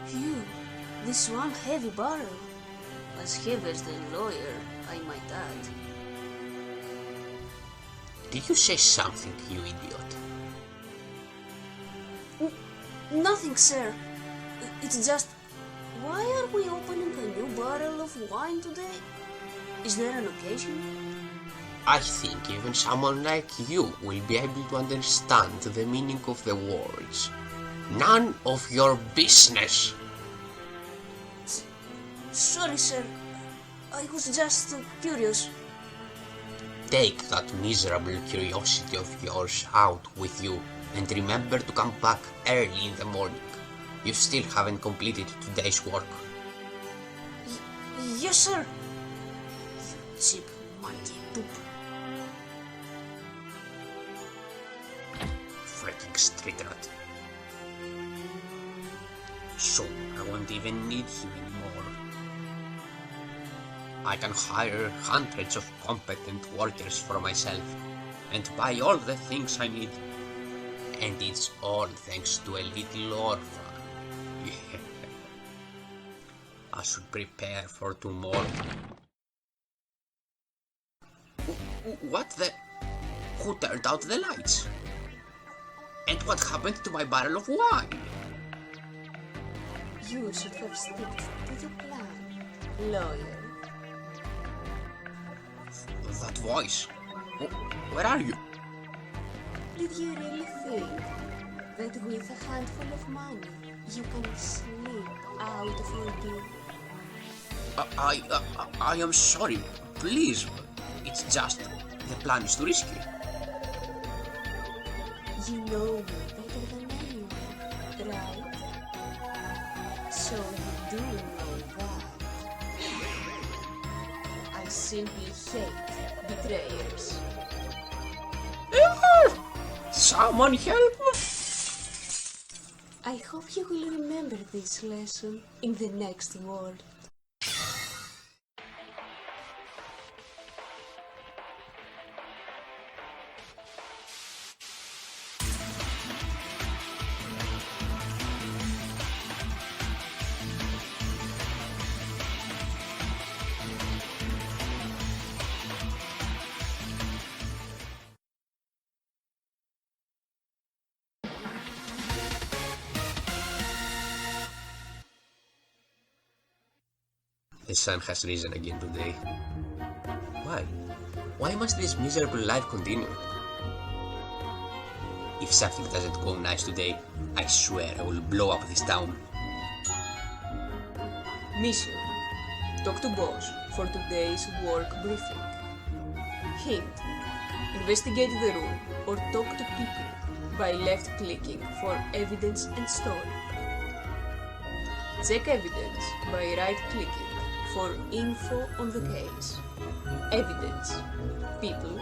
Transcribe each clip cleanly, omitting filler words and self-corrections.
Phew, this one heavy barrel. As heavy as the lawyer, I might add. Did you say something, you idiot? Nothing, sir. It's just... Why are we opening a new barrel of wine today? Is there an occasion? I think even someone like you will be able to understand the meaning of the words. None of your business. Sorry, sir. I was just curious. Take that miserable curiosity of yours out with you and remember to come back early in the morning. You still haven't completed today's work. Yes, sir. You cheap monkey poop. Freaking street rat. Soon I won't even need him anymore. I can hire hundreds of competent workers for myself and buy all the things I need. And it's all thanks to a little orphan. I should prepare for tomorrow. What the... Who turned out the lights? And what happened to my barrel of wine? You should have stuck to the plan, lawyer. That voice? Where are you? Did you really think that with a handful of money you can slip out of ordeal? I am sorry. Please. It's just the plan is too risky. You know me better than anyone, right? So you do know that. I simply hate betrayers. Someone help! I hope you will remember this lesson in the next world. The sun has risen again today. Why? Why must this miserable life continue? If something doesn't go nice today, I swear I will blow up this town. Mission: talk to boss for today's work briefing. Hint: investigate the room or talk to people by left-clicking for evidence and story. Check evidence by right-clicking for info on the case. Evidence, people,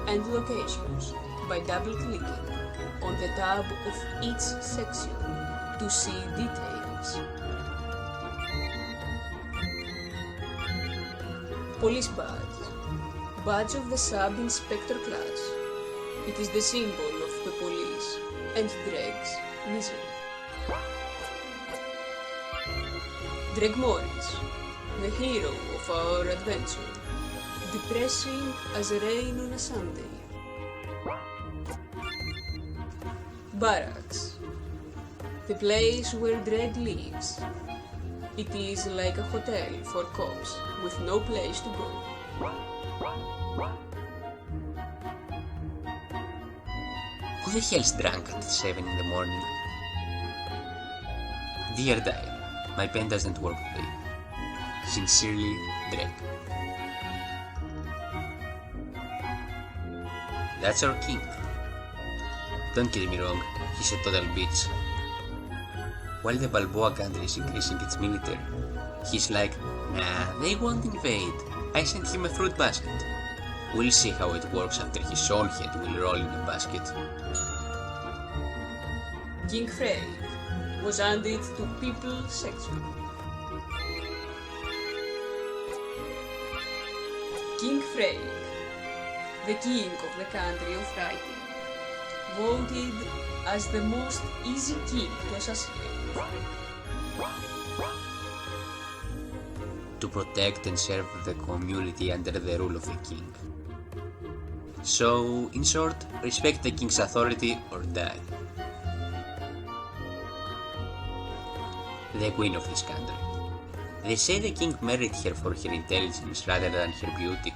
and locations by double-clicking on the tab of each section to see details. Police badge. Badge of the sub-inspector class. It is the symbol of the police and Dregg's misery. Dregg Moriss, the hero of our adventure, depressing as rain on a Sunday. Barracks, the place where Dregg lives. It is like a hotel for cops with no place to go. Who the hell's drunk at 7 in the morning? Dear Diary, my pen doesn't work today. Sincerely, Dregg. That's our king. Don't get me wrong, he's a total bitch. While the Balboa country is increasing its military, he's like, nah, they won't invade. I sent him a fruit basket. We'll see how it works after his own head will roll in a basket. King Frey was added to people section. King Frey, the king of the country of writing, voted as the most easy king to assassinate. to protect and serve the community under the rule of the king. So, in short, respect the king's authority or die. The queen of this country. They say the king married her for her intelligence rather than her beauty.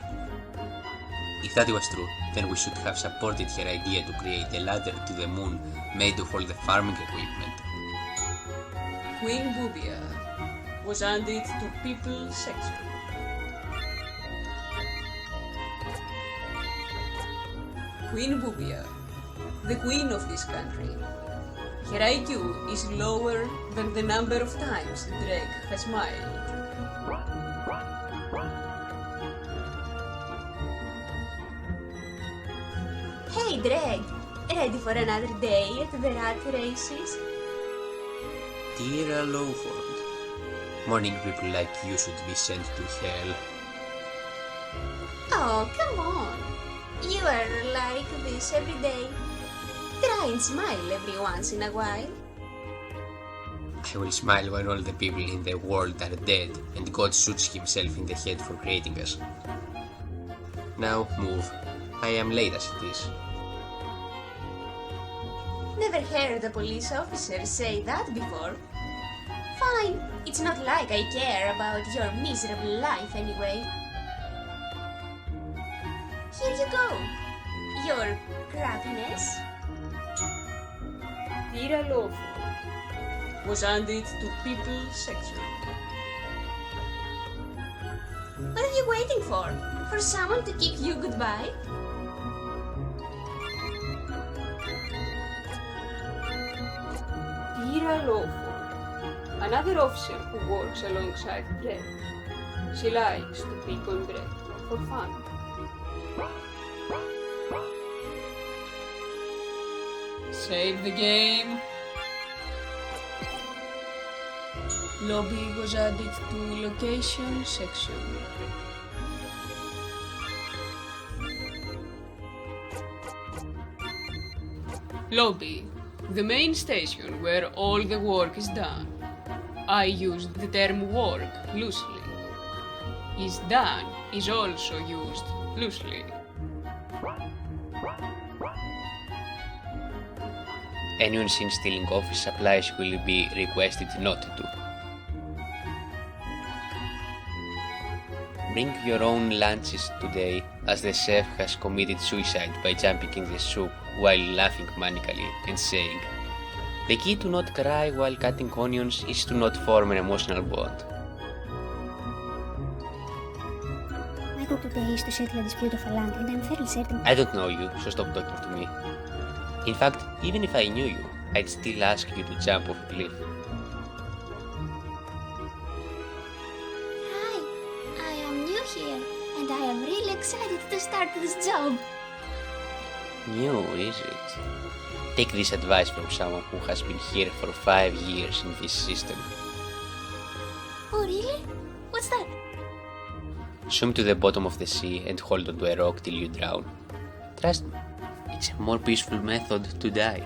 If that was true, then we should have supported her idea to create a ladder to the moon made of all the farming equipment. Queen Bubia was added to people's section. Queen Bubia, the queen of this country. Her IQ is lower than the number of times Dregg has smiled. Hey Dregg, ready for another day at the rat races? Dear Allowford, morning people like you should be sent to hell. Oh, come on. You are like this every day. Try and smile every once in a while. I will smile when all the people in the world are dead and God shoots himself in the head for creating us. Now move. I am late as it is. Never heard a police officer say that before. Fine, it's not like I care about your miserable life anyway. Here you go, your crappiness. Dear Allowford was added to people's section. What are you waiting for? For someone to kick you goodbye? Dear Allowford, another officer who works alongside Dregg. She likes to pick on Dregg for fun. Save the game. Lobby was added to location section. Lobby, the main station where all the work is done. I use the term work loosely. Is done is also used loosely. Anyone seen stealing office supplies will be requested not to. Bring your own lunches today, as the chef has committed suicide by jumping in the soup while laughing manically and saying, "The key to not cry while cutting onions is to not form an emotional bond." My goal today is to settle a dispute of a land, and I'm fairly certain. I don't know you, so stop talking to me. In fact, even if I knew you, I'd still ask you to jump off a cliff. Hi, I am new here, and I am really excited to start this job. New, is it? Take this advice from someone who has been here for 5 years in this system. Oh, really? What's that? Swim to the bottom of the sea and hold onto a rock till you drown. Trust me, it's a more peaceful method to die.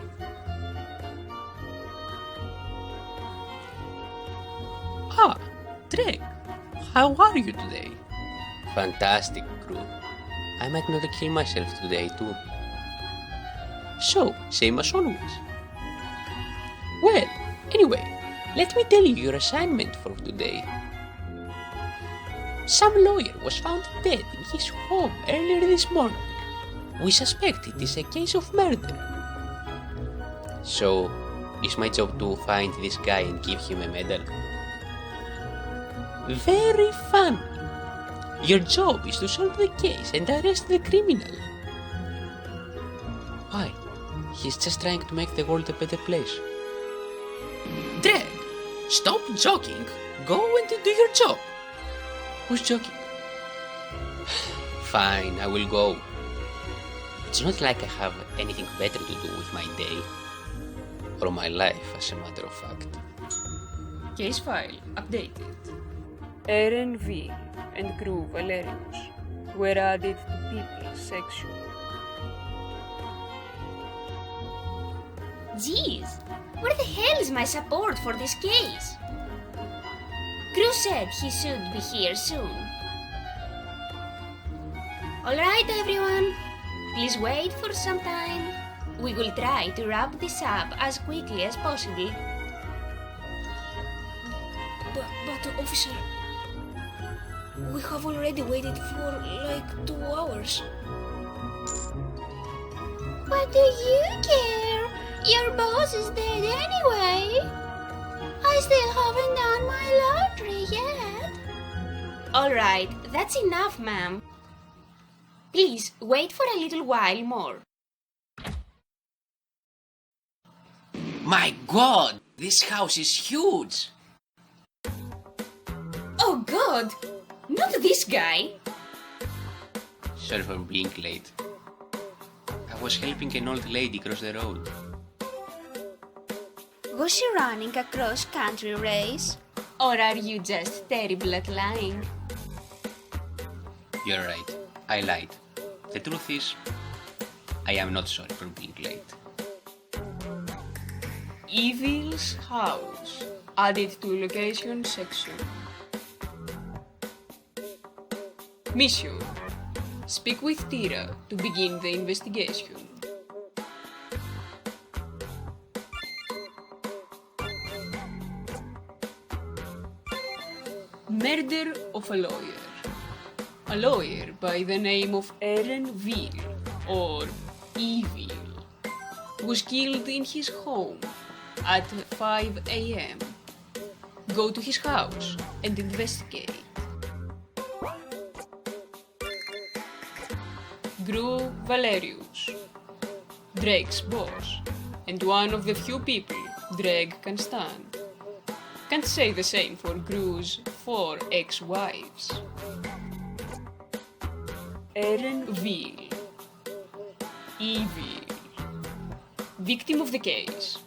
Ah, Dregg, how are you today? Fantastic, crew. I might not kill myself today too. So, same as always. Well, anyway, let me tell you your assignment for today. Some lawyer was found dead in his home earlier this morning. We suspect it is a case of murder. So, is my job to find this guy and give him a medal? Very fun! Your job is to solve the case and arrest the criminal. Why? He's just trying to make the world a better place. Dregg, stop joking. Go and do your job. Who's joking? Fine, I will go. It's not like I have anything better to do with my day. Or my life, as a matter of fact. Case file updated. Eren V and crew Valerius were added to people's section. Jeez, where the hell is my support for this case? Gru said he should be here soon. Alright everyone, please wait for some time. We will try to wrap this up as quickly as possible. But officer, we have already waited for like 2 hours. What do you care? Your boss is dead anyway. I still haven't done my laundry yet. Alright, that's enough, ma'am. Please wait for a little while more. My god! This house is huge! Oh god! Not this guy! Sorry for being late. I was helping an old lady cross the road. Was she running a cross-country race? Or are you just terrible at lying? You're right. I lied. The truth is, I am not sorry for being late. Evil's house. Added to location section. Mission. Speak with Tira to begin the investigation. Murder of a lawyer. A lawyer by the name of Aaron Veal, or Evil, was killed in his home at 5 a.m. Go to his house and investigate. Gru Valerius, Dregg's boss, and one of the few people Dregg can stand. Can't say the same for Gru's 4 ex-wives. Aaron Veal, Evil, victim of the case,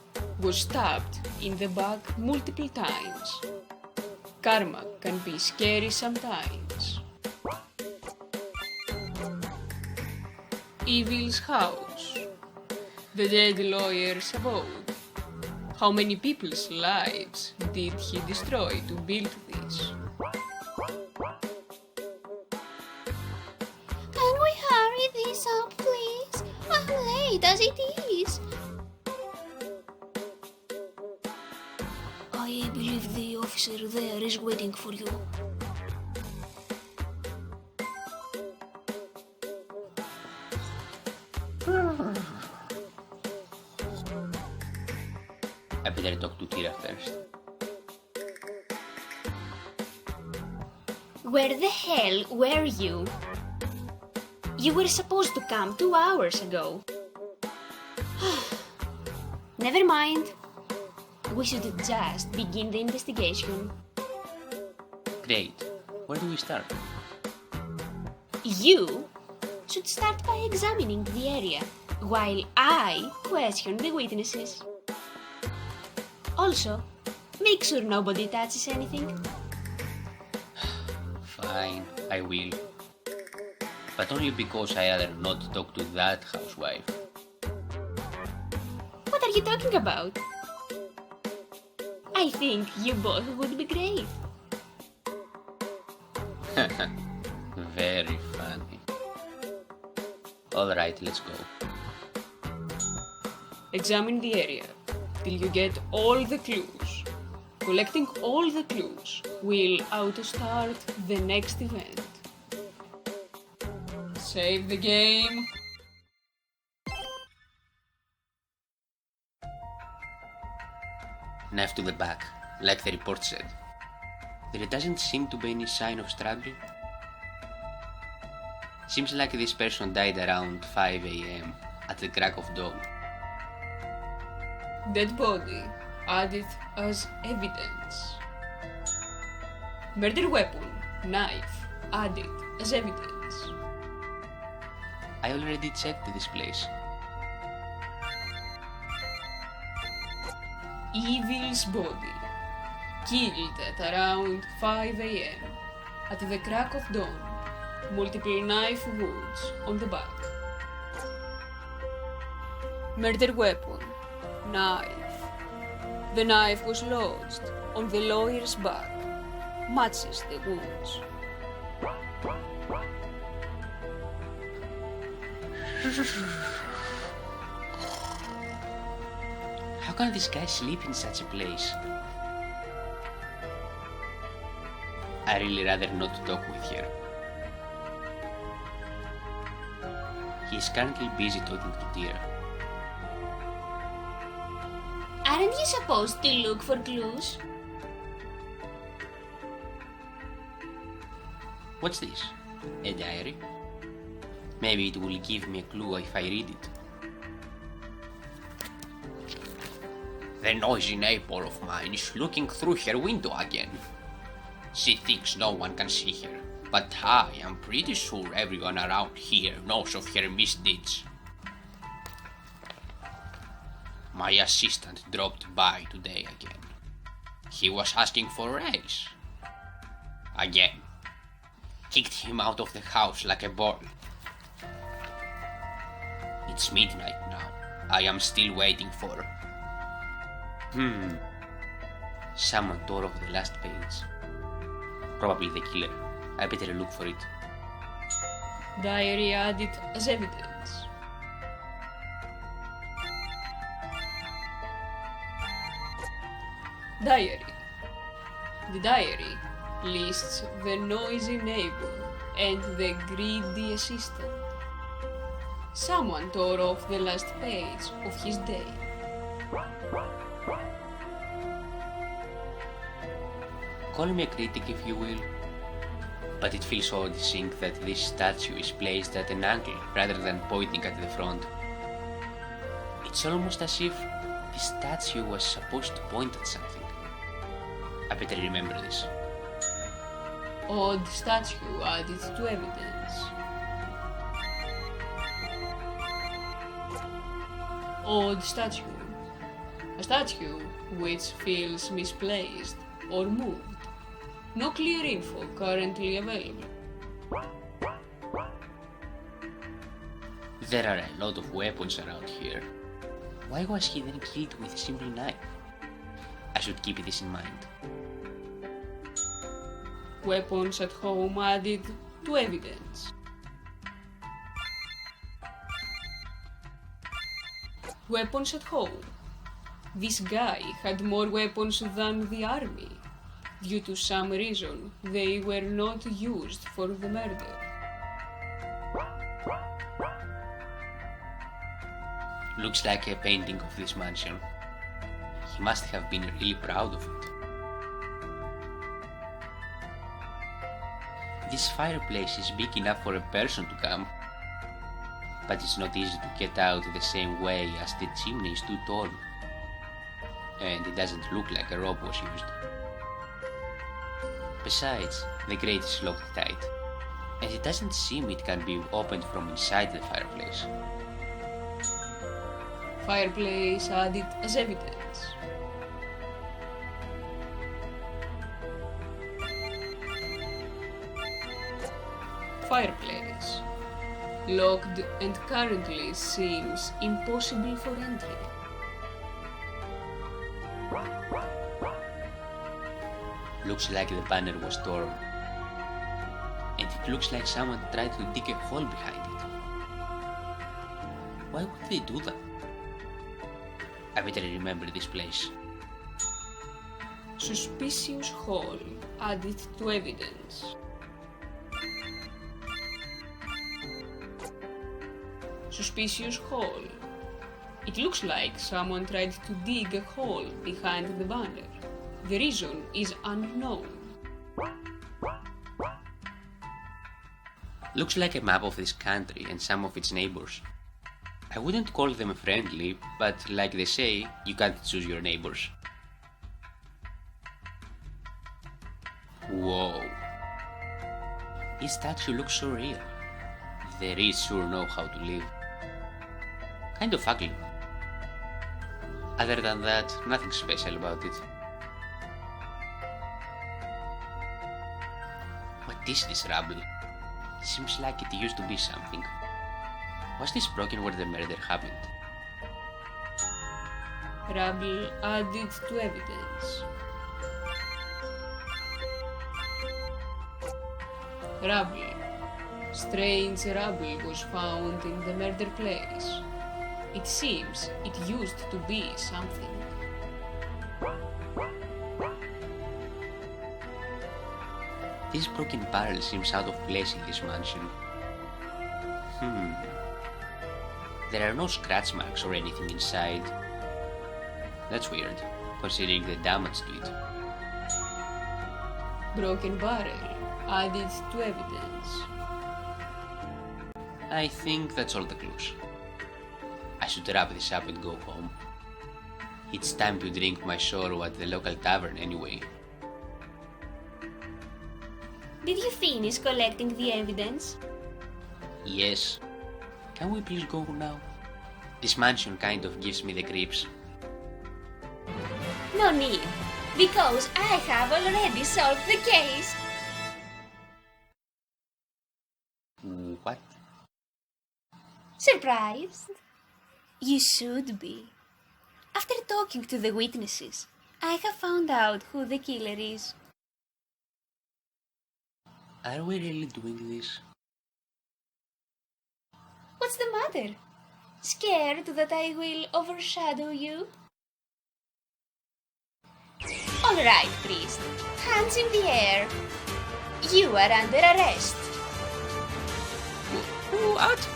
was stabbed in the back multiple times. Karma can be scary sometimes. Evil's house, the dead lawyer's abode. How many people's lives did he destroy to build this? Can we hurry this up, please? I'm late as it is. I believe the officer there is waiting for you. I better talk to Tira first. Where the hell were you? You were supposed to come 2 hours ago. Never mind. We should just begin the investigation. Great. Where do we start? You should start by examining the area, while I question the witnesses. Also, make sure nobody touches anything. Fine, I will. But only because I rather not talk to that housewife. What are you talking about? I think you both would be great. Very funny. Alright, let's go. Examine the area till you get all the clues. Collecting all the clues will auto-start the next event. Save the game. Knife to the back, like the report said. There doesn't seem to be any sign of struggle. Seems like this person died around 5 a.m. at the crack of dawn. Dead body added as evidence. Murder weapon, knife, added as evidence. I already checked this place. Evil's body, killed at around 5 a.m. at the crack of dawn. Multiple knife wounds on the back. Murder weapon, knife. The knife was lodged on the lawyer's back. matches the wounds. How can this guy sleep in such a place? I really rather not talk with her. He is currently busy talking to Tira. Aren't you supposed to look for clues? What's this? A diary? Maybe it will give me a clue if I read it. The noisy neighbor of mine is looking through her window again. She thinks no one can see her, but I am pretty sure everyone around here knows of her misdeeds. My assistant dropped by today again. He was asking for a raise. Again. Kicked him out of the house like a ball. It's midnight now. I am still waiting for... Someone tore off the last page. Probably the killer. I better look for it. Diary added as evidence. Diary. The diary lists the noisy neighbor and the greedy assistant. Someone tore off the last page of his day. Call me a critic if you will, but it feels odd seeing that this statue is placed at an angle rather than pointing at the front. It's almost as if the statue was supposed to point at something. I better remember this. Odd statue added to evidence. Odd statue. A statue which feels misplaced or moved. No clear info currently available. There are a lot of weapons around here. Why was he then killed with a simple knife? I should keep this in mind. Weapons at home added to evidence. Weapons at home. This guy had more weapons than the army. Due to some reason, they were not used for the murder. Looks like a painting of this mansion. He must have been really proud of it. This fireplace is big enough for a person to camp, but it's not easy to get out the same way as the chimney is too tall, and it doesn't look like a rope was used. Besides, the grate is locked tight, and it doesn't seem it can be opened from inside the fireplace. Fireplace added as evidence. Fireplace. Locked and currently seems impossible for entry. Looks like the banner was torn, and it looks like someone tried to dig a hole behind it. Why would they do that? I better remember this place. Suspicious hole added to evidence. Suspicious hole. It looks like someone tried to dig a hole behind the banner. The reason is unknown. Looks like a map of this country and some of its neighbors. I wouldn't call them friendly, but like they say, you can't choose your neighbors. Whoa. This statue looks so real. The rich sure know how to live. Kind of ugly. Other than that, nothing special about it. What is this rubble? Seems like it used to be something. Was this broken where the murder happened? Rubble added to evidence. Rubble. Strange rubble was found in the murder place. It seems it used to be something. This broken barrel seems out of place in this mansion. There are no scratch marks or anything inside. That's weird, considering the damage to it. Broken barrel added to evidence. I think that's all the clues. I should wrap this up and go home. It's time to drink my sorrow at the local tavern anyway. Did you finish collecting the evidence? Yes. Can we please go now? This mansion kind of gives me the creeps. No need, because I have already solved the case. What? Surprised? You should be. After talking to the witnesses, I have found out who the killer is. Are we really doing this? What's the matter? Scared that I will overshadow you? All right, priest. Hands in the air. You are under arrest. What?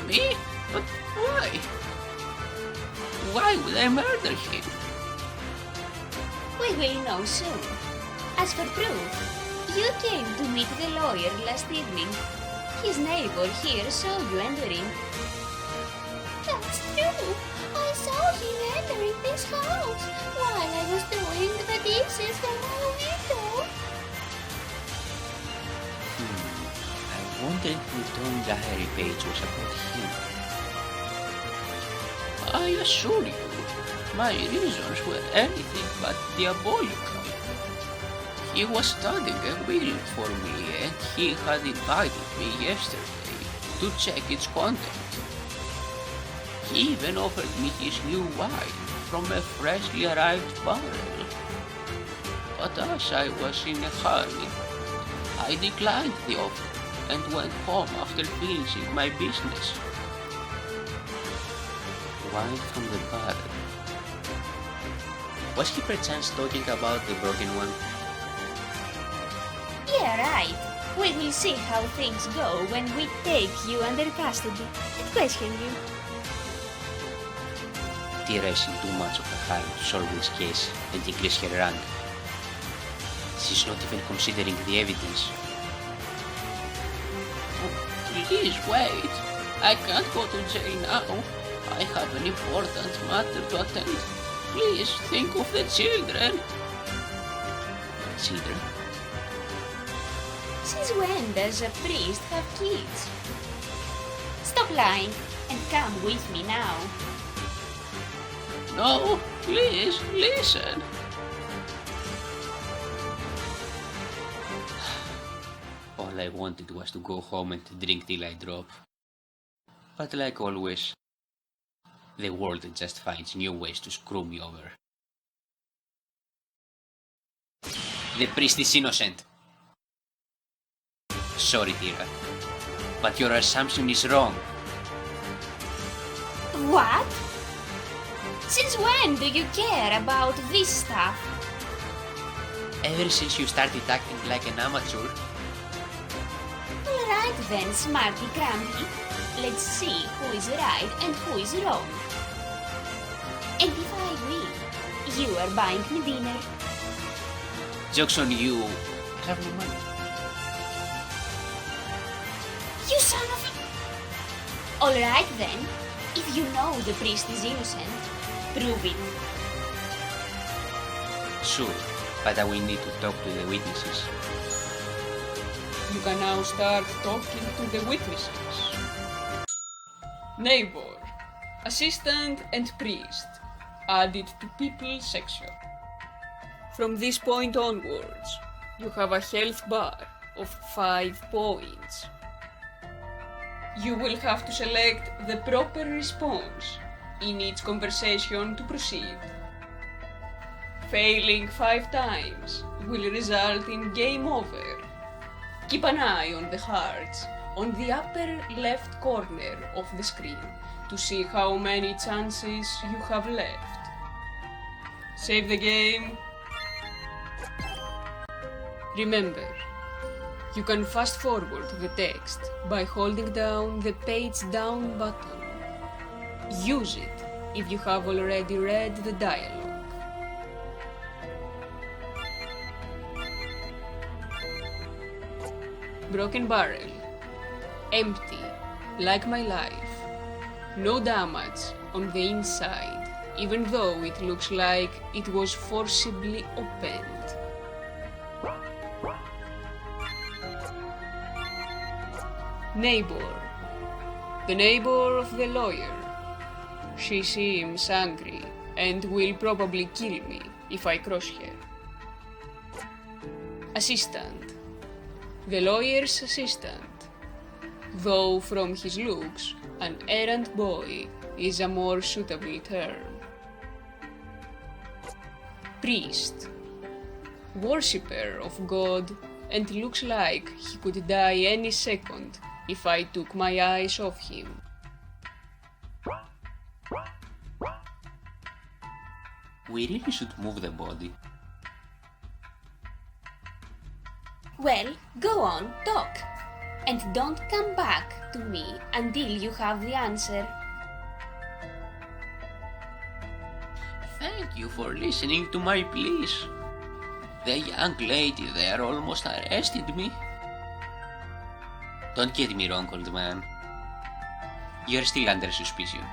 Me? But why? Why would I murder him? We will know soon. As for proof, you came to meet the lawyer last evening. His neighbor here saw you entering. That's true. I saw him entering this house while I was doing the dishes from my window. I wonder if the torn diary page was about him. I assure you, my reasons were anything but diabolical. He was studying a will for me and he had invited me yesterday to check its content. He even offered me his new wine from a freshly arrived barrel. But as I was in a hurry, I declined the offer and went home after finishing my business. Wine from the barrel. Was he perchance talking about the broken one? Yeah, right. We will see how things go when we take you under custody and question you. Tira is in too much of a hurry to solve this case and increase her rank. She's not even considering the evidence. Oh, please wait. I can't go to jail now. I have an important matter to attend. Please think of the children. Children? Since when does a priest have kids? Stop lying and come with me now. No, please, listen. All I wanted was to go home and drink till I drop. But like always, the world just finds new ways to screw me over. The priest is innocent. Sorry, Tira, but your assumption is wrong. What? Since when do you care about this stuff? Ever since you started acting like an amateur. Alright then, smarty crampy. Let's see who is right and who is wrong. And if I win, you are buying me dinner. Joke's on you. I have no money. You son of a... Alright then, if you know the priest is innocent, prove it. Sure, but I will need to talk to the witnesses. You can now start talking to the witnesses. Neighbor, assistant and priest, added to people section. From this point onwards, you have a health bar of 5 points. You will have to select the proper response in each conversation to proceed. Failing 5 times will result in game over. Keep an eye on the hearts on the upper left corner of the screen to see how many chances you have left. Save the game. Remember, you can fast forward the text by holding down the page down button. Use it if you have already read the dialogue. Broken barrel. Empty, like my life. No damage on the inside, even though it looks like it was forcibly opened. Neighbor. The neighbor of the lawyer. She seems angry and will probably kill me if I cross her. Assistant. The lawyer's assistant. Though from his looks, an errand boy is a more suitable term. Priest. Worshipper of God, and looks like he could die any second if I took my eyes off him. We really should move the body. Well, go on, talk. And don't come back to me until you have the answer. Thank you for listening to my pleas. The young lady there almost arrested me. Don't get me wrong, old man. You're still under suspicion.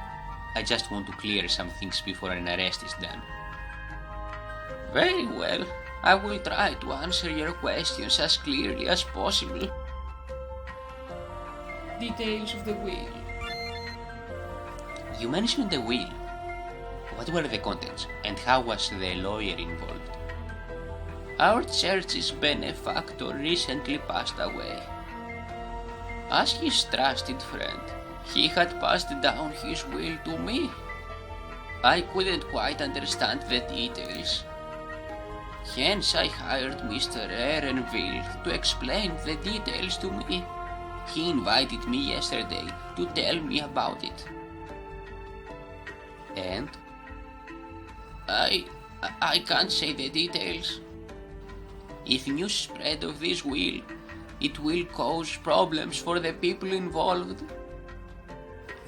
I just want to clear some things before an arrest is done. Very well. I will try to answer your questions as clearly as possible. Details of the will. You mentioned the will. What were the contents, and how was the lawyer involved? Our church's benefactor recently passed away. As his trusted friend, he had passed down his will to me. I couldn't quite understand the details. Hence I hired Mr. Ehrenville to explain the details to me. He invited me yesterday to tell me about it. And? I can't say the details. If news spread of this will, it will cause problems for the people involved.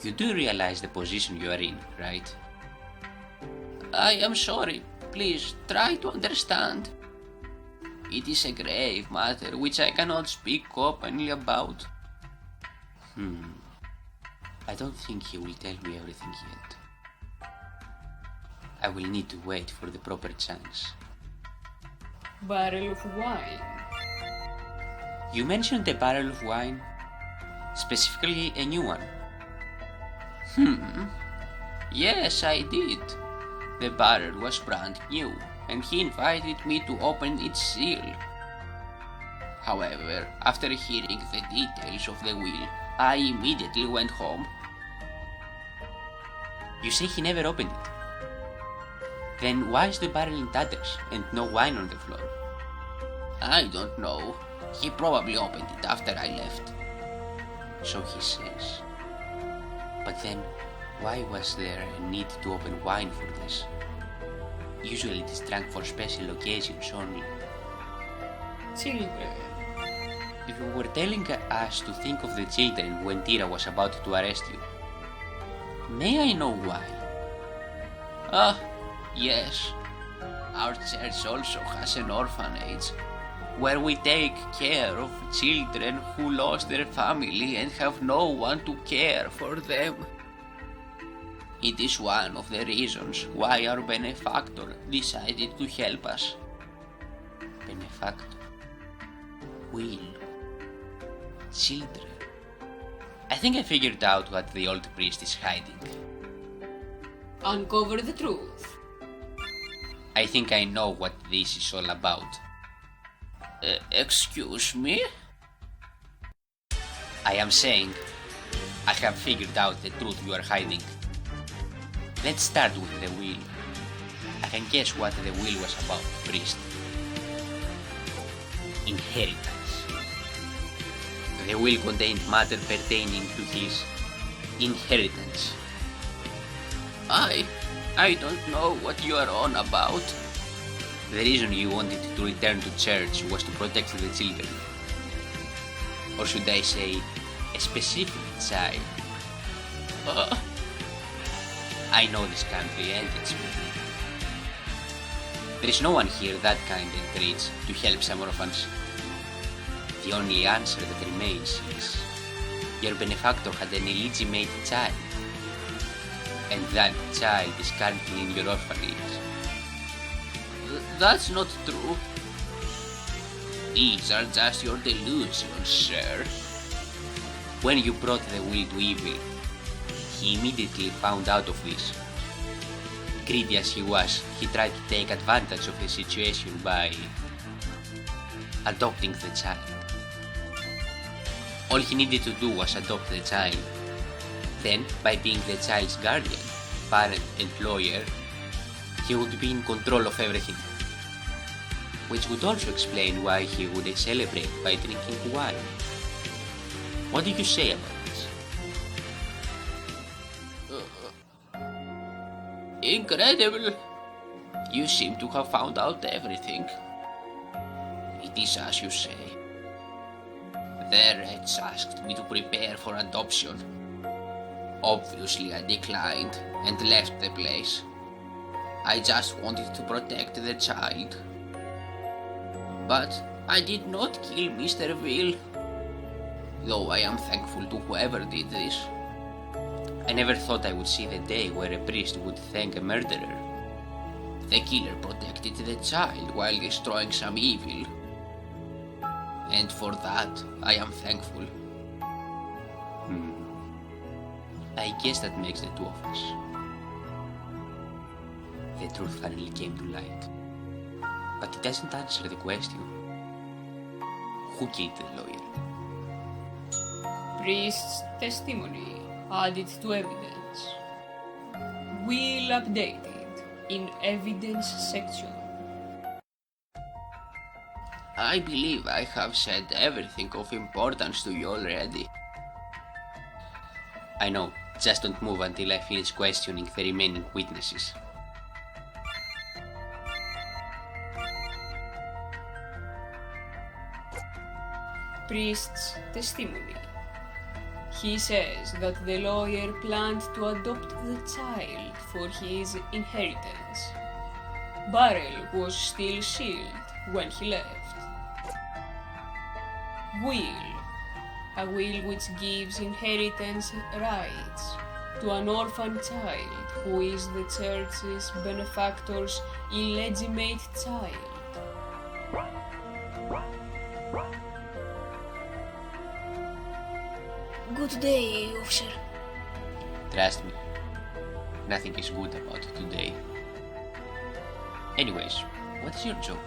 You do realize the position you are in, right? I am sorry. Please try to understand. It is a grave matter which I cannot speak openly about. I don't think he will tell me everything yet. I will need to wait for the proper chance. Barrel of wine. You mentioned a barrel of wine, specifically a new one. Yes, I did. The barrel was brand new, and he invited me to open its seal. However, after hearing the details of the will, I immediately went home. You say he never opened it. Then why is the barrel in tatters and no wine on the floor? I don't know. He probably opened it after I left. So he says. But then, why was there a need to open wine for this? Usually it is drunk for special occasions only. Children. You were telling us to think of the children when Tira was about to arrest you. May I know why? Yes. Our church also has an orphanage where we take care of children who lost their family and have no one to care for them. It is one of the reasons why our benefactor decided to help us. Benefactor. Will. Children. I think I figured out what the old priest is hiding. Uncover the truth. I think I know what this is all about. Excuse me? I am saying, I have figured out the truth you are hiding. Let's start with the will. I can guess what the will was about, priest. Inheritance. The will contained matter pertaining to his inheritance. I don't know what you are on about. The reason you wanted to return to church was to protect the children. Or should I say, a specific child. I know this country and its people. There is no one here that kind and rich to help some orphans. The only answer that remains is your benefactor had an illegitimate child, and that child is currently in your orphanage. That's not true. These are just your delusions, sir. When you brought the will to evil, he immediately found out of this. Greedy as he was, he tried to take advantage of the situation by adopting the child. All he needed to do was adopt the child. Then, by being the child's guardian, parent and lawyer, he would be in control of everything. Which would also explain why he would celebrate by drinking wine. What do you say about this? Incredible! You seem to have found out everything. It is as you say. The wretch asked me to prepare for adoption. Obviously I declined and left the place. I just wanted to protect the child. But I did not kill Mr. Will, though I am thankful to whoever did this. I never thought I would see the day where a priest would thank a murderer. The killer protected the child while destroying some evil. And for that, I am thankful. I guess that makes the two of us. The truth finally came to light. But it doesn't answer the question. Who killed the lawyer? Priest's testimony added to evidence. Will updated in evidence section. I believe I have said everything of importance to you already. I know, just don't move until I finish questioning the remaining witnesses. Priest's testimony. He says that the lawyer planned to adopt the child for his inheritance. Barrel was still sealed when he left. Will. A will which gives inheritance rights to an orphan child who is the church's benefactor's illegitimate child. Good day, officer. Trust me, nothing is good about today. Anyways, what is your job?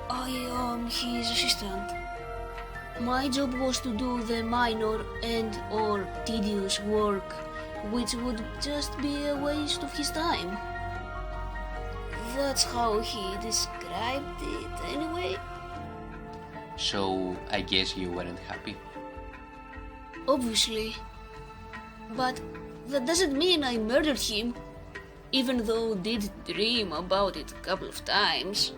I am his assistant. My job was to do the minor and or tedious work, which would just be a waste of his time. That's how he described it anyway. So, I guess you weren't happy? Obviously. But that doesn't mean I murdered him, even though did dream about it a couple of times.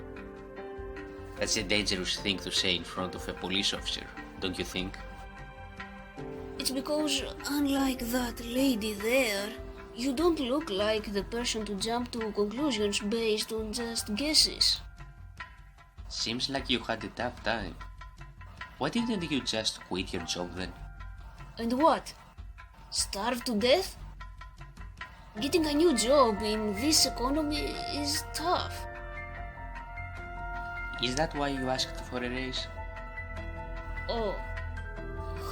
That's a dangerous thing to say in front of a police officer, don't you think? It's because, unlike that lady there, you don't look like the person to jump to conclusions based on just guesses. Seems like you had a tough time. Why didn't you just quit your job then? And what? Starve to death? Getting a new job in this economy is tough. Is that why you asked for a raise? Oh,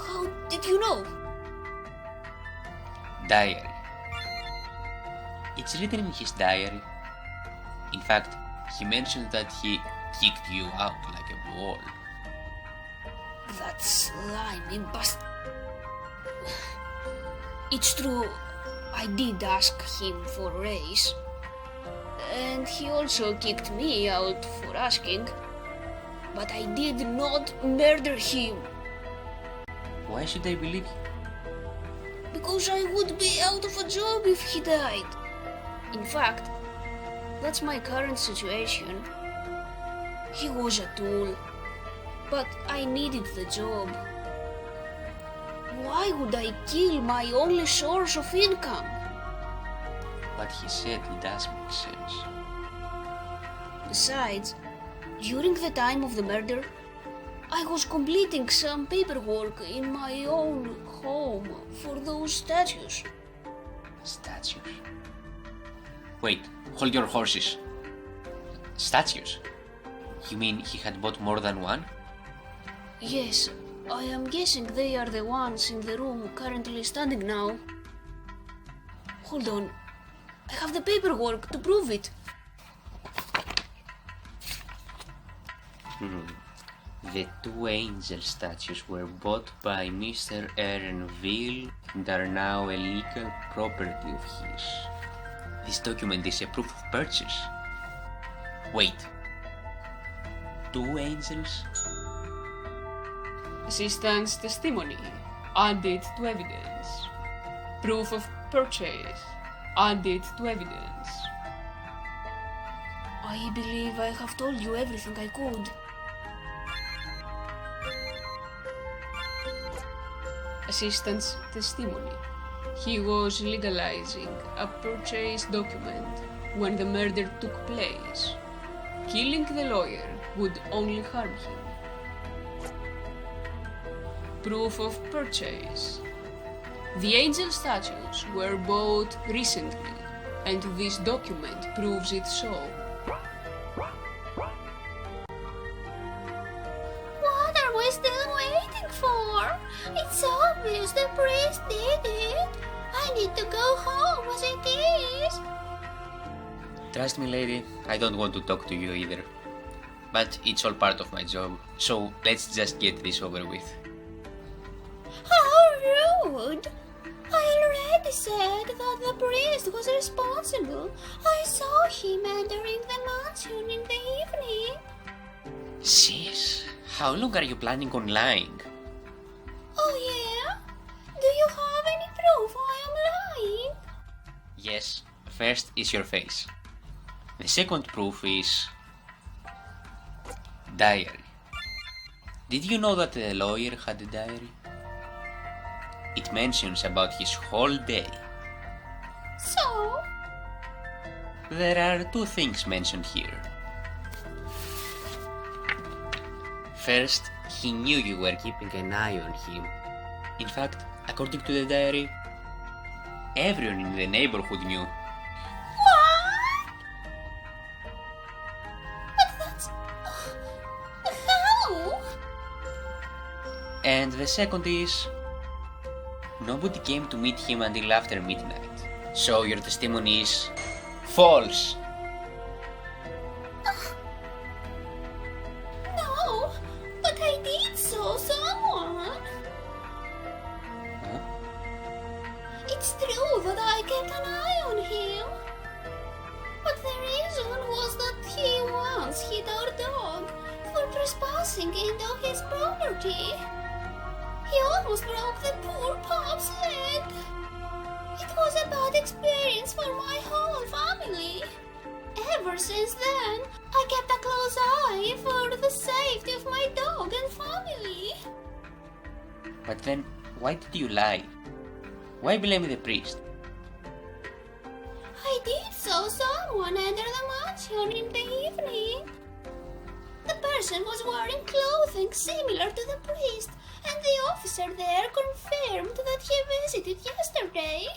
how did you know? Diary. It's written in his diary. In fact, he mentioned that he kicked you out like a ball. That slimy bastard. It's true, I did ask him for a raise. And he also kicked me out for asking. But I did not murder him. Why should I believe you? Because I would be out of a job if he died. In fact, that's my current situation. He was a tool, but I needed the job. Why would I kill my only source of income? What he said does make sense. Besides, during the time of the murder, I was completing some paperwork in my own home for those statues. Statues? Wait, hold your horses. Statues? You mean he had bought more than one? Yes, I am guessing they are the ones in the room currently standing now. Hold on, I have the paperwork to prove it. The two angel statues were bought by Mr. Erenville and are now a legal property of his. This document is a proof of purchase. Wait. Two angels? Assistant's testimony added to evidence. Proof of purchase added to evidence. I believe I have told you everything I could. Assistant's testimony. He was legalizing a purchase document when the murder took place. Killing the lawyer would only harm him. Proof of purchase. The angel statues were bought recently, and this document proves it so. What are we still waiting for? It's obvious the priest did it. I need to go home as it is. Trust me, lady, I don't want to talk to you either. But it's all part of my job, so let's just get this over with. How rude! I already said that the priest was responsible. I saw him entering the mansion in the evening. Sis, how long are you planning on lying? Oh yeah? Do you have any proof I am lying? Yes, first is your face. The second proof is... diary. Did you know that the lawyer had a diary? It mentions about his whole day. So? There are two things mentioned here. First, he knew you were keeping an eye on him. In fact, according to the diary, everyone in the neighborhood knew. What? But that's... how? And the second is... nobody came to meet him until after midnight. So your testimony is... false. No, but I did saw someone. Huh? It's true that I kept an eye on him. But the reason was that he once hit our dog for trespassing into his property. He almost broke the poor pup's leg. It was a bad experience for my whole family. Ever since then, I kept a close eye for the safety of my dog and family. But then, why did you lie? Why blame the priest? I did saw someone enter the mansion in the evening. The person was wearing clothing similar to the priest, and the officer there confirmed that he visited yesterday.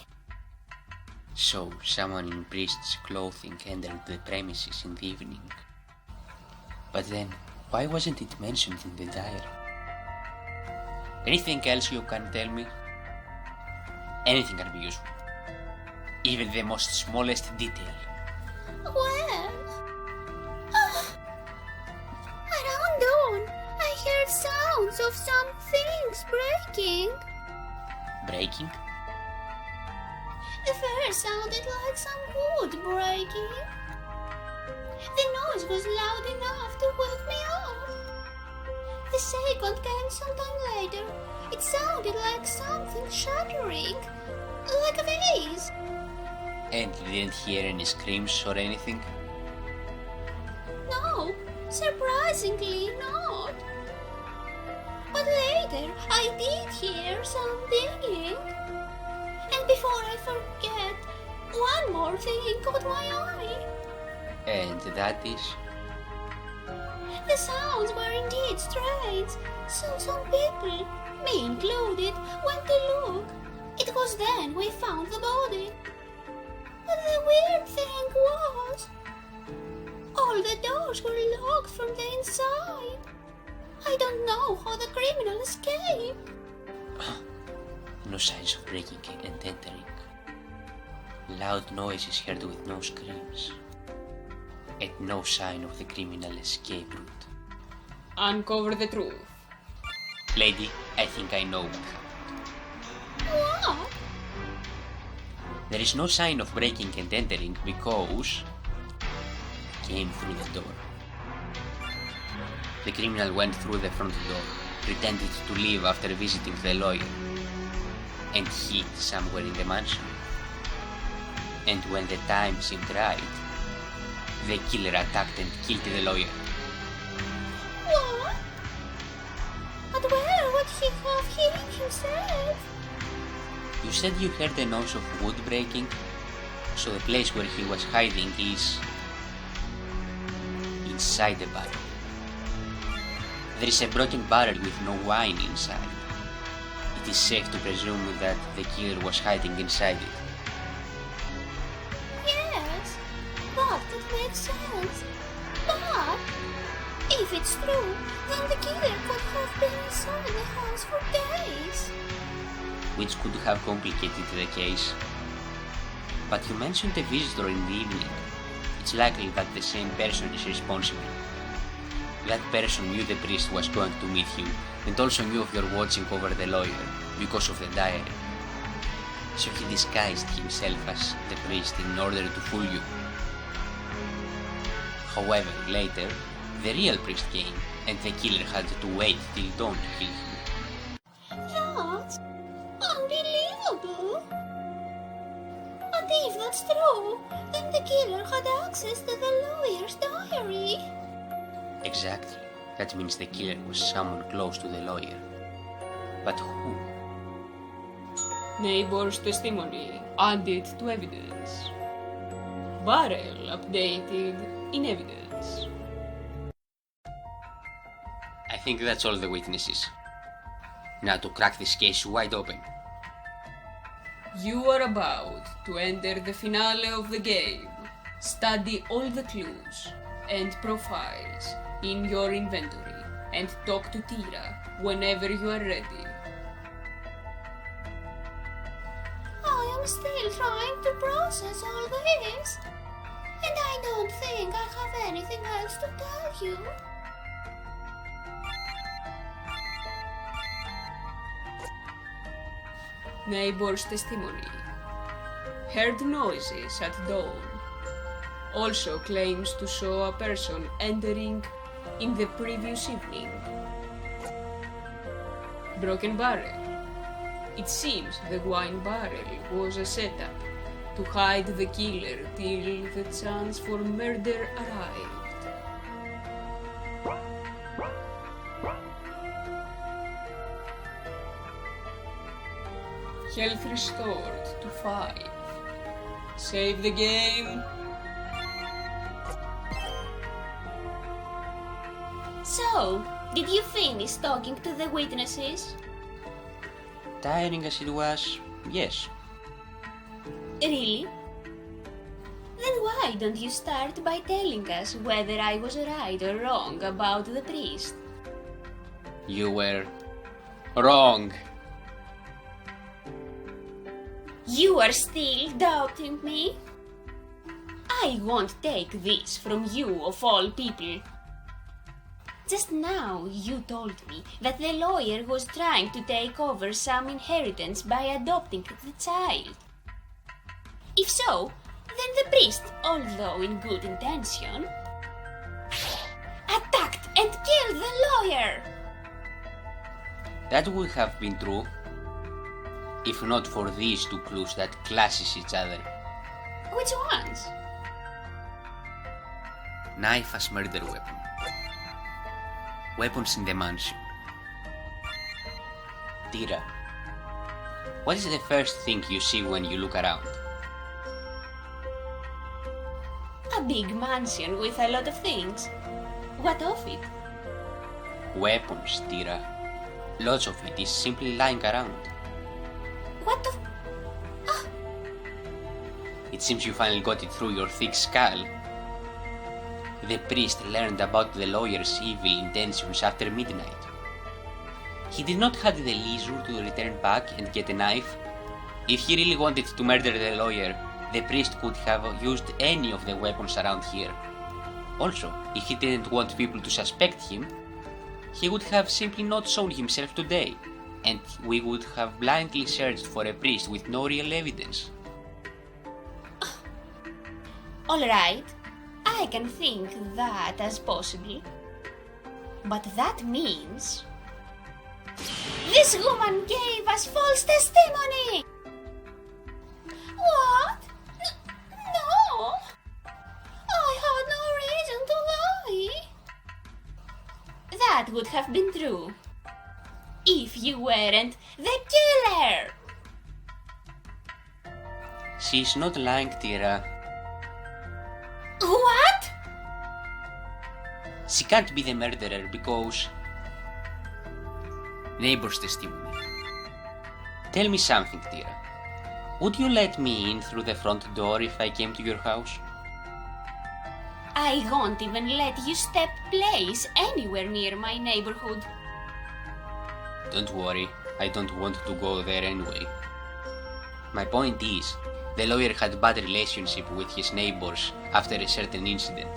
So, someone in priest's clothing entered the premises in the evening. But then, why wasn't it mentioned in the diary? Anything else you can tell me? Anything can be useful. Even the most smallest detail. Well, around dawn, I heard sounds of some things breaking. Breaking? The first sounded like some wood breaking. The noise was loud enough to wake me up. The second came sometime later. It sounded like something shattering, like a vase. And you didn't hear any screams or anything? No, surprisingly not. But later I did hear some digging. And before I forget, one more thing caught my eye. And that is? The sounds were indeed strange, so some people, me included, went to look. It was then we found the body. But the weird thing was, all the doors were locked from the inside. I don't know how the criminal escaped. No signs of breaking and entering. Loud noises heard with no screams. And no sign of the criminal escape route. Uncover the truth. Lady, I think I know what happened. What? There is no sign of breaking and entering because came through the door. The criminal went through the front door, pretended to leave after visiting the lawyer, and hid somewhere in the mansion. And when the time seemed right, the killer attacked and killed the lawyer. What? But where would he have hidden himself? You said you heard the noise of wood breaking, so the place where he was hiding is inside the barrel. There is a broken barrel with no wine inside. It is safe to presume that the killer was hiding inside it. Yes, that makes sense. But if it's true, then the killer could have been inside the house for days. Which could have complicated the case. But you mentioned a visitor in the evening. It's likely that the same person is responsible. That person knew the priest was going to meet you and also knew of your watching over the lawyer because of the diary. So he disguised himself as the priest in order to fool you. However, later, the real priest came and the killer had to wait till dawn to kill him. That's unbelievable. But if that's true, then the killer had access to the lawyer's diary. Exactly. That means the killer was someone close to the lawyer. But who? Neighbor's testimony added to evidence. Barrel updated in evidence. I think that's all the witnesses. Now to crack this case wide open. You are about to enter the finale of the game. Study all the clues and profiles in your inventory and talk to Tira whenever you are ready. I am still trying to process all this. And I don't think I have anything else to tell you. Neighbor's testimony. Heard noises at dawn. Also claims to saw a person entering in the previous evening. Broken barrel. It seems the wine barrel was a setup to hide the killer till the chance for murder arrived. Health restored to 5. Save the game. So, did you finish talking to the witnesses? Tiring as it was, yes. Really? Then why don't you start by telling us whether I was right or wrong about the priest? You were wrong. You are still doubting me? I won't take this from you of all people. Just now you told me that the lawyer was trying to take over some inheritance by adopting the child. If so, then the priest, although in good intention, attacked and killed the lawyer. That would have been true, if not for these two clues that clashes each other. Which ones? Knife as murder weapon. Weapons in the mansion. Tira, what is the first thing you see when you look around? A big mansion with a lot of things. What of it? Weapons, Tira. Lots of it is simply lying around. What the... It seems you finally got it through your thick skull. The priest learned about the lawyer's evil intentions after midnight. He did not have the leisure to return back and get a knife. If he really wanted to murder the lawyer, the priest could have used any of the weapons around here. Also, if he didn't want people to suspect him, he would have simply not shown himself today, and we would have blindly searched for a priest with no real evidence. Alright, I can think that as possible. But that means... this woman gave us false testimony! What? No! I had no reason to lie! That would have been true. If you weren't the killer! She's not lying, Tira. What? She can't be the murderer because... Neighbor's testimony. Tell me something, Tira. Would you let me in through the front door if I came to your house? I won't even let you step place anywhere near my neighborhood. Don't worry, I don't want to go there anyway. My point is, the lawyer had a bad relationship with his neighbors after a certain incident.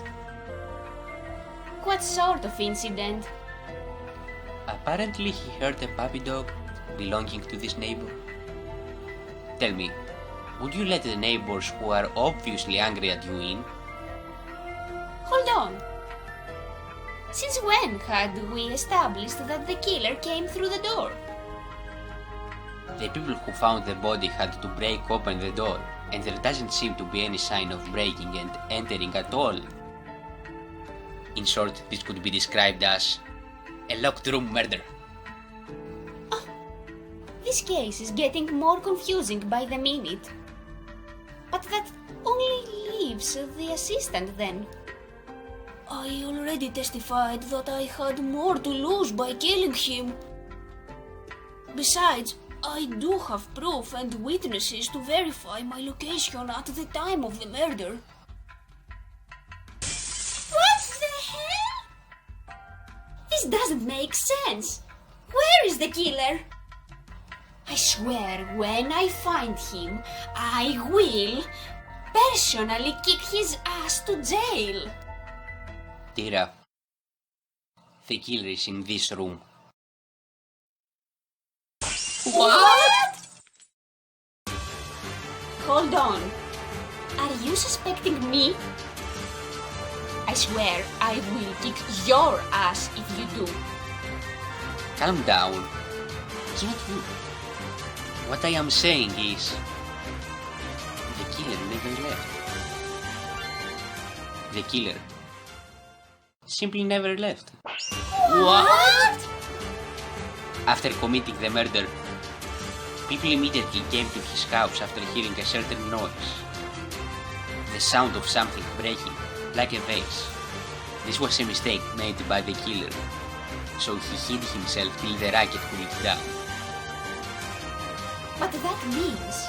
What sort of incident? Apparently he heard a puppy dog belonging to this neighbor. Tell me, would you let the neighbors who are obviously angry at you in? Hold on. Since when had we established that the killer came through the door? The people who found the body had to break open the door, and there doesn't seem to be any sign of breaking and entering at all. In short, this could be described as a locked room murder. This case is getting more confusing by the minute. But that only leaves the assistant then. I already testified that I had more to lose by killing him. Besides, I do have proof and witnesses to verify my location at the time of the murder. What the hell? This doesn't make sense. Where is the killer? I swear, when I find him, I will personally kick his ass to jail. Tira, the killer is in this room. What? Hold on. Are you suspecting me? I swear I will kick your ass if you do. Calm down. It's not you. What I am saying is, the killer never left. The killer simply never left. What? After committing the murder, people immediately came to his house after hearing a certain noise. The sound of something breaking, like a vase. This was a mistake made by the killer, so he hid himself till the racket cooled down. But that means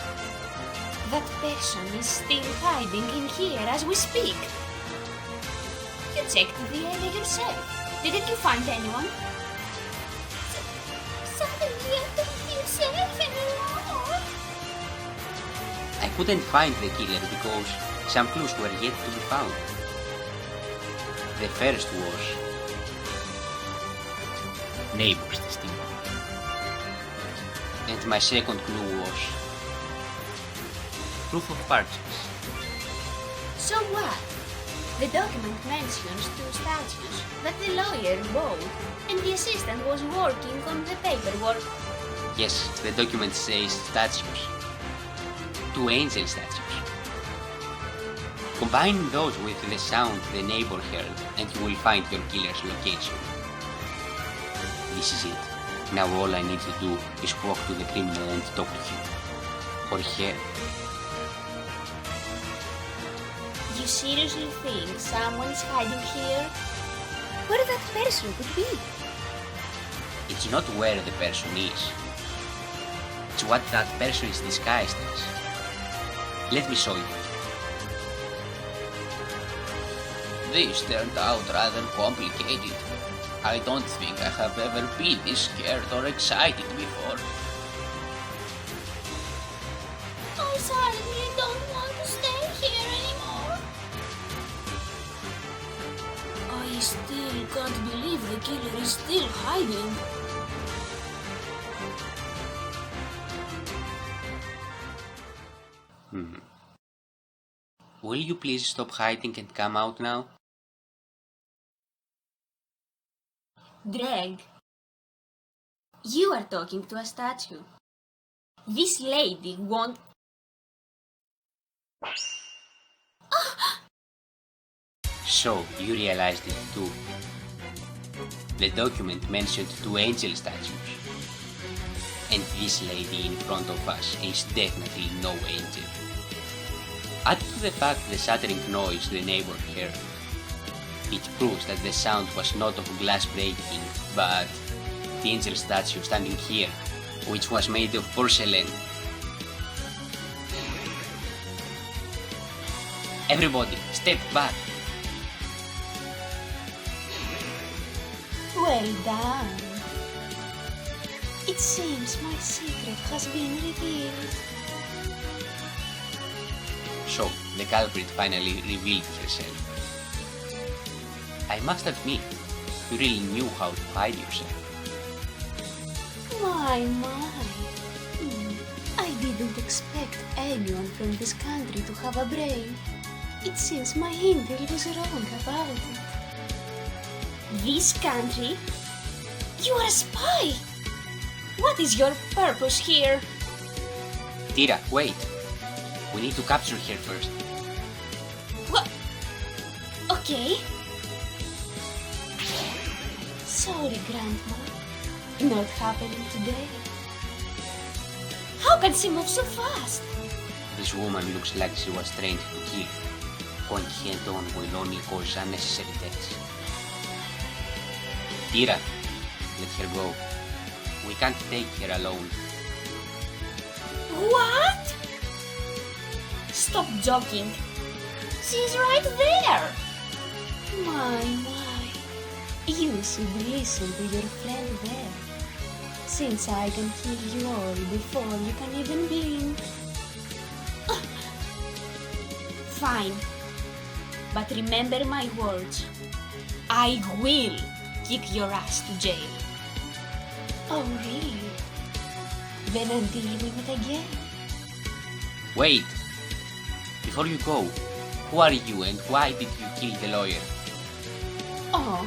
that person is still hiding in here as we speak. You checked the area yourself. Didn't you find anyone? Suddenly I don't feel safe anymore. I couldn't find the killer because some clues were yet to be found. The first was neighbor's testimony. And my second clue was proof of purchase. So what? The document mentions two statues that the lawyer bought, and the assistant was working on the paperwork. Yes, the document says statues. Two angel statues. Combine those with the sound the neighbor heard and you will find your killer's location. This is it. Now all I need to do is walk to the criminal and talk to him. Or her. You seriously think someone's hiding here? Where that person could be? It's not where the person is. It's what that person is disguised as. Let me show you. This turned out rather complicated. I don't think I have ever been this scared or excited before. I suddenly don't want to stay here anymore. I still can't believe the killer is still hiding. Will you please stop hiding and come out now? Dregg, you are talking to a statue. This lady won't... So, you realized it too. The document mentioned two angel statues. And this lady in front of us is definitely no angel. Add to the fact the shattering noise the neighbor heard. It proves that the sound was not of glass breaking, but the angel statue standing here, which was made of porcelain. Everybody, step back! Well done. It seems my secret has been revealed. So, the culprit finally revealed herself. I must admit, you really knew how to hide yourself. My. I didn't expect anyone from this country to have a brain. It seems my intel was wrong about it. This country? You are a spy! What is your purpose here? Tira, wait! We need to capture her first. What? Okay. Sorry, Grandma. Not happening today. How can she move so fast? This woman looks like she was trained to kill. Going head-on will only cause unnecessary deaths. Tira, let her go. We can't take her alone. What? Stop joking. She's right there. My. You should listen to your friend there. Since I can kill you all before you can even blink. Fine. But remember my words. I will kick your ass to jail. Oh, really? Then until we meet again. Wait! Before you go, who are you and why did you kill the lawyer? Oh,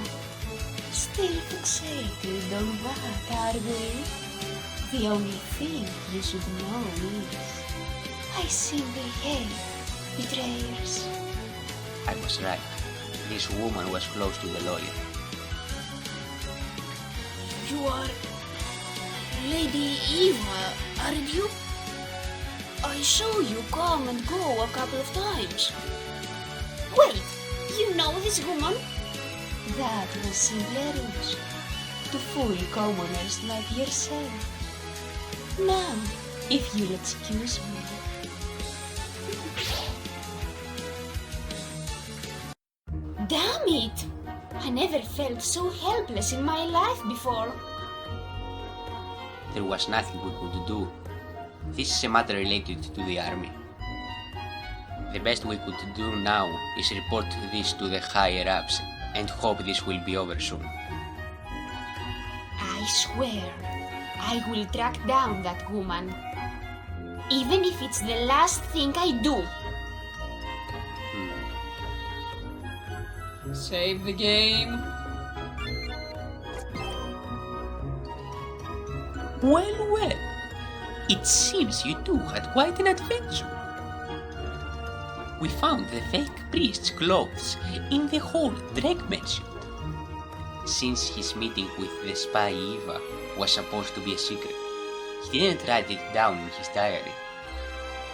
still fixated on that, are we? The only thing you should know is I simply hate betrayers. I was right. This woman was close to the lawyer. You are Lady Eva, aren't you? I saw you come and go a couple of times. Wait, you know this woman? That was simply a ruse to fool commoners like yourself. Now, if you'll excuse me. Damn it! I never felt so helpless in my life before. There was nothing we could do. This is a matter related to the army. The best we could do now is report this to the higher-ups and hope this will be over soon. I swear, I will track down that woman. Even if it's the last thing I do. Save the game. Well, well. It seems you two had quite an adventure. We found the fake priest's clothes in the hole Dregg mentioned. Since his meeting with the spy Eva was supposed to be a secret, he didn't write it down in his diary.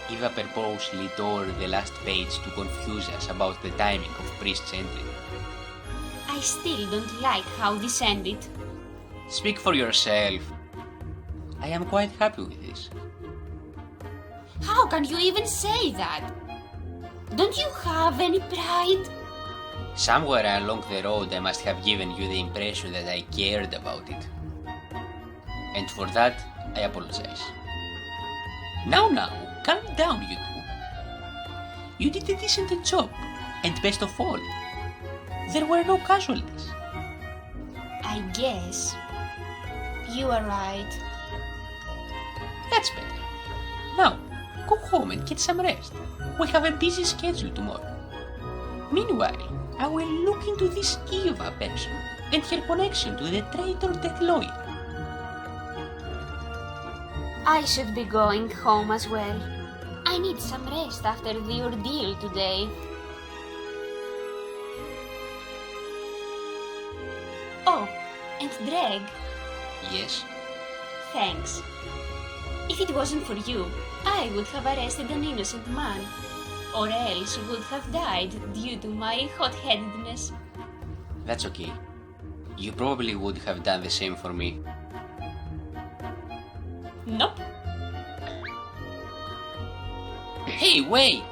Eva purposely tore the last page to confuse us about the timing of priest's entry. I still don't like how this ended. Speak for yourself. I am quite happy with this. How can you even say that? Don't you have any pride? Somewhere along the road I must have given you the impression that I cared about it. And for that, I apologize. Now, calm down, you two. You did a decent job, and best of all, there were no casualties. I guess. You are right. That's better. Now, go home and get some rest. We have a busy schedule tomorrow. Meanwhile, I will look into this Eva person and her connection to the traitor dead lawyer. I should be going home as well. I need some rest after the ordeal today. Oh, and Dregg. Yes? Thanks. If it wasn't for you, I would have arrested an innocent man, or else would have died due to my hot-headedness. That's okay. You probably would have done the same for me. Nope. Hey, wait!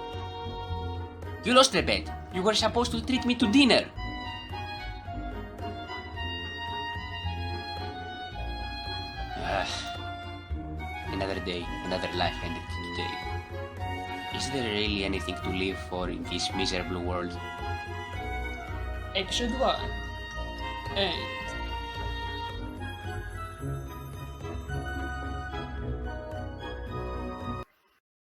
You lost the bet. You were supposed to treat me to dinner. Another day, another life ended today. Is there really anything to live for in this miserable world? Episode 1 End.